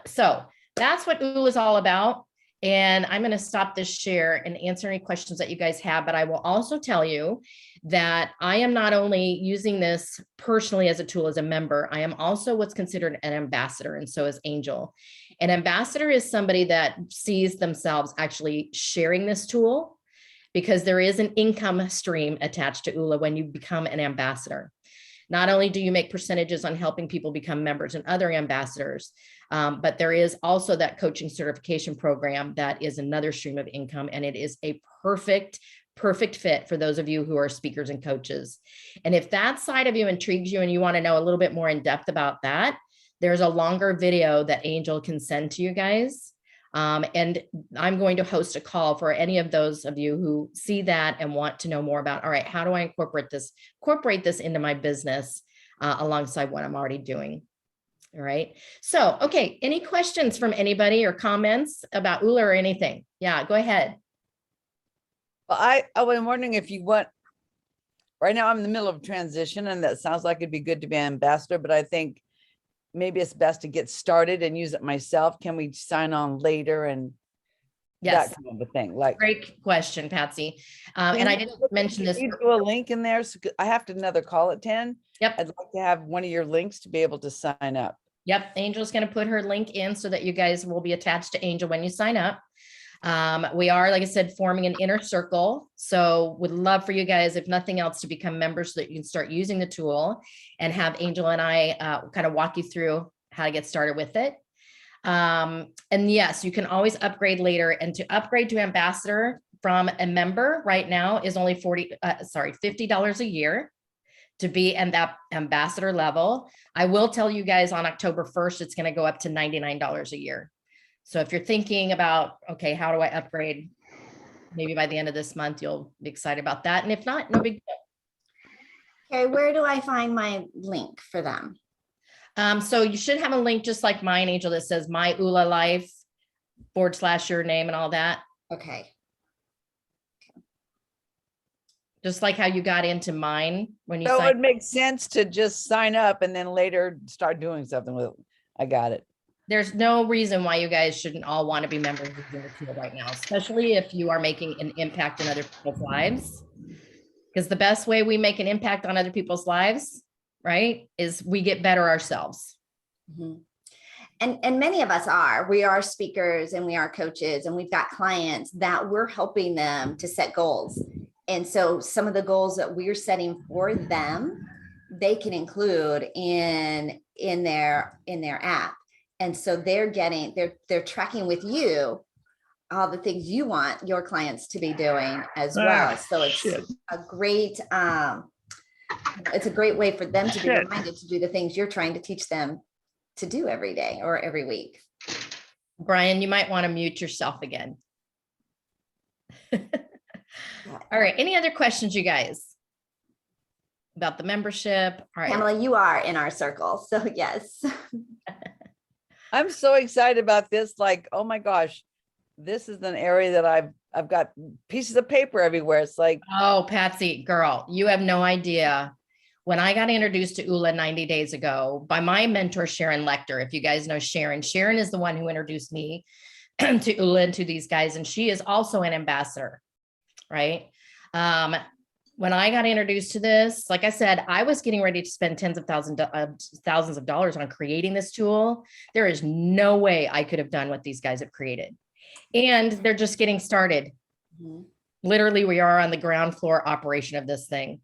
So that's what ULA is all about. And I'm going to stop this share and answer any questions that you guys have, but I will also tell you that I am not only using this personally as a tool as a member, I am also what's considered an ambassador, and so is Angel. An ambassador is somebody that sees themselves actually sharing this tool, because there is an income stream attached to ULA when you become an ambassador. Not only do you make percentages on helping people become members and other ambassadors, but there is also that coaching certification program that is another stream of income. And it is a perfect fit for those of you who are speakers and coaches. And if that side of you intrigues you and you want to know a little bit more in depth about that, there's a longer video that Angel can send to you guys. And I'm going to host a call for any of those of you who see that and want to know more about, all right, how do I incorporate this into my business alongside what I'm already doing? All right. So, okay. Any questions from anybody or comments about ULA or anything? Yeah, go ahead. Well, I was wondering if you want, right now I'm in the middle of transition, and that sounds like it'd be good to be an ambassador, but I think maybe it's best to get started and use it myself. Can we sign on later and Yes, that kind of a thing? Like, great question, Patsy. And I didn't mention this. You do a link in there. So I have to another call at 10. Yep. I'd like to have one of your links to be able to sign up. Yep. Angel's going to put her link in so that you guys will be attached to Angel when you sign up. We are, like I said, forming an inner circle. So would love for you guys, if nothing else, to become members so that you can start using the tool and have Angel and I kind of walk you through how to get started with it. And yes, you can always upgrade later, and to upgrade to ambassador from a member right now is only $50 a year to be at that ambassador level. I will tell you guys on October 1st, it's going to go up to $99 a year. So if you're thinking about, okay, how do I upgrade? maybe by the end of this month, you'll be excited about that. And if not, no big deal. Okay, where do I find my link for them? So you should have a link just like mine, Angel, that says My ULA Life / your name and all that. Okay. Just like how you got into mine when you So it signed. would make sense to just sign up and then later start doing something with it. I got it. There's no reason why you guys shouldn't all want to be members of the tool right now, especially if you are making an impact in other people's lives. Because the best way we make an impact on other people's lives, right, is we get better ourselves. Mhm. And many of us we are speakers and we are coaches, and we've got clients that we're helping them to set goals. And so some of the goals that we're setting for them, they can include in their app. And so they're tracking with you all the things you want your clients to be doing as well. So it's a great way for them to be reminded to do the things you're trying to teach them to do every day or every week. Brian, you might want to mute yourself again. All right. Any other questions, you guys? About the membership? All right. Pamela, you are in our circle. So yes. I'm so excited about this. Like, oh my gosh, this is an area that I've got pieces of paper everywhere. It's like, oh, Patsy, girl, you have no idea. When I got introduced to ULA 90 days ago by my mentor, Sharon Lecter, if you guys know Sharon is the one who introduced me to ULA and to these guys. And she is also an ambassador, right? When I got introduced to this, like I said, I was getting ready to spend tens of thousands of dollars on creating this tool. There is no way I could have done what these guys have created. And they're just getting started. Mhm. Literally, we are on the ground floor operation of this thing.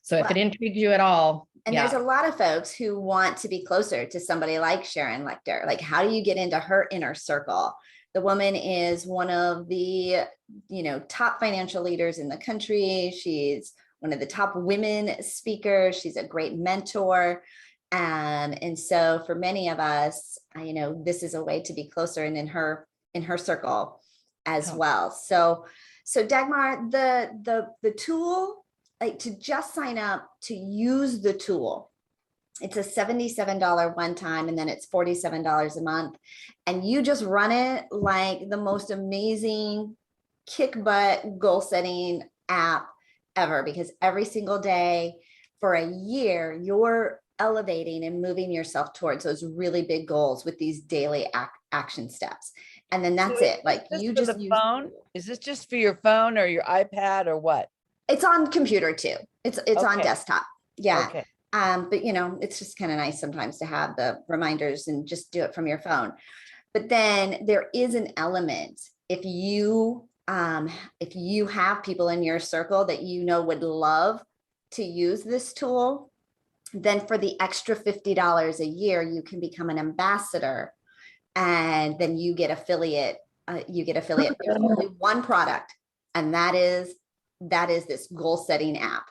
So if it intrigues you at all. And there's a lot of folks who want to be closer to somebody like Sharon Lecter. Like, how do you get into her inner circle? The woman is one of the, top financial leaders in the country. She's one of the top women speakers. She's a great mentor. And so for many of us, this is a way to be closer and in her circle as well. So Dagmar, the tool, like to just sign up to use the tool, it's a $77 one time, and then it's $47 a month. And you just run it like the most amazing kick butt goal setting app ever, because every single day for a year, you're elevating and moving yourself towards those really big goals with these daily action steps. And then that's it. Like, you just use the phone. Is this just for your phone or your iPad or what? It's on computer too. It's on desktop. Yeah. Okay. But it's just kind of nice sometimes to have the reminders and just do it from your phone. But then there is an element, if you have people in your circle that would love to use this tool, then for the extra $50 a year, you can become an ambassador, and then you get affiliate. There's only one product, and that is this goal setting app,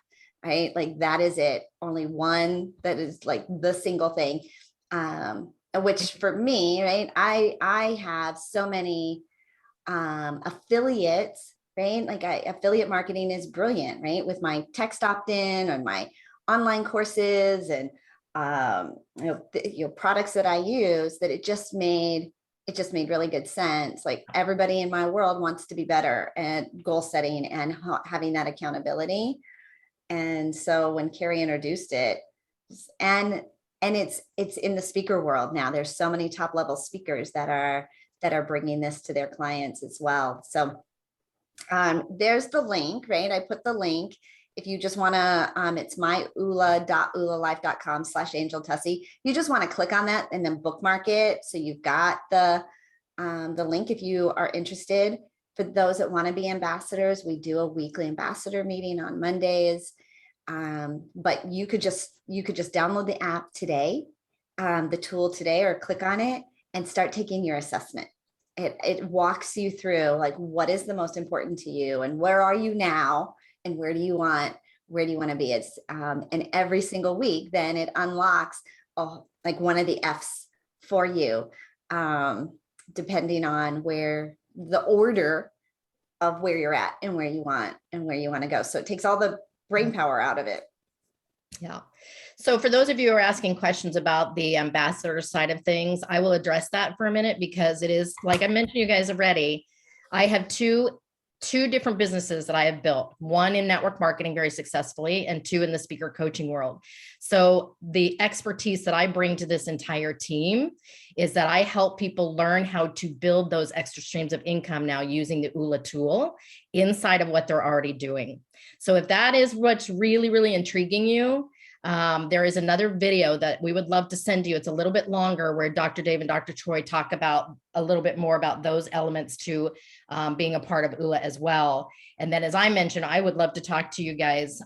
right? Like, that is it. Only one, that is like the single thing. Which for me, right? I have so many affiliates, right? Like, affiliate marketing is brilliant, right? With my text opt-in and my online courses and products that I use, that it just made really good sense. Like, everybody in my world wants to be better at goal setting and having that accountability. And so when Carey introduced it, and it's in the speaker world now, there's so many top level speakers that are bringing this to their clients as well. So there's the link, right? I put the link. If you just want to, it's myula.ulalife.com/Angel Tuccy. You just want to click on that and then bookmark it. So you've got the link if you are interested. For those that want to be ambassadors, we do a weekly ambassador meeting on Mondays. But you could just download the app today, the tool today, or click on it and start taking your assessment. It walks you through, like, what is the most important to you, and where are you now, and where do you want to be? It's and every single week, then it unlocks like one of the F's for you, depending on where the order of where you're at and where you want to go. So it takes all the brain power out of it. Yeah. So for those of you who are asking questions about the ambassador side of things, I will address that for a minute, because it is, like I mentioned you guys already, I have two different businesses that I have built, one in network marketing very successfully, and two in the speaker coaching world. So the expertise that I bring to this entire team is that I help people learn how to build those extra streams of income now using the ULA tool inside of what they're already doing. So if that is what's really, really intriguing you, there is another video that we would love to send you. It's a little bit longer, where Dr. Dave and Dr. Troy talk about a little bit more about those elements to being a part of ULA as well. And then, as I mentioned, I would love to talk to you guys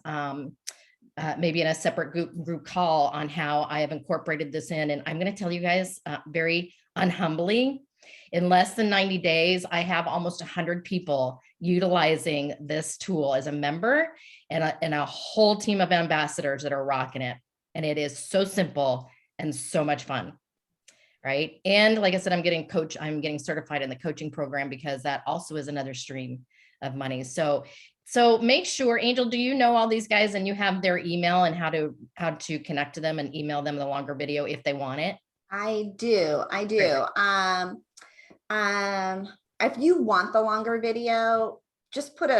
maybe in a separate group call on how I have incorporated this in. And I'm going to tell you guys very unhumbly, in less than 90 days, I have almost 100 people utilizing this tool as a member, and a whole team of ambassadors that are rocking it. And it is so simple and so much fun. Right. And like I said, I'm getting certified in the coaching program, because that also is another stream of money. So make sure, Angel, do you know all these guys and you have their email and how to connect to them and email them the longer video if they want it? I do. If you want the longer video, just put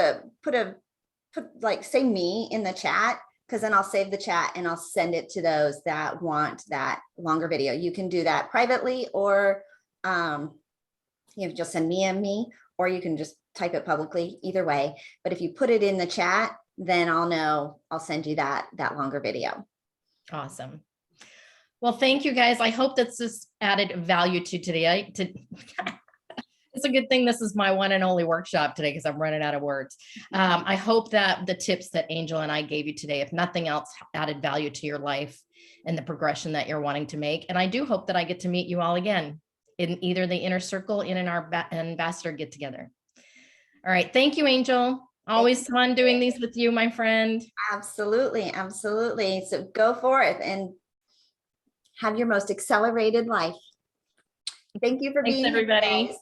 like, say me in the chat, because then I'll save the chat and I'll send it to those that want that longer video. You can do that privately, or just send me, or you can just type it publicly, either way. But if you put it in the chat, then I'll know, I'll send you that longer video. Awesome. Well, thank you guys. I hope that's just added value to today. It's a good thing this is my one and only workshop today, because I'm running out of words. I hope that the tips that Angel and I gave you today, if nothing else, added value to your life and the progression that you're wanting to make. And I do hope that I get to meet you all again in either the inner circle in our ambassador get together. All right. Thank you, Angel. Always fun doing these with you, my friend. Absolutely. So go forth and have your most accelerated life. Thank you for being here, everybody. guys.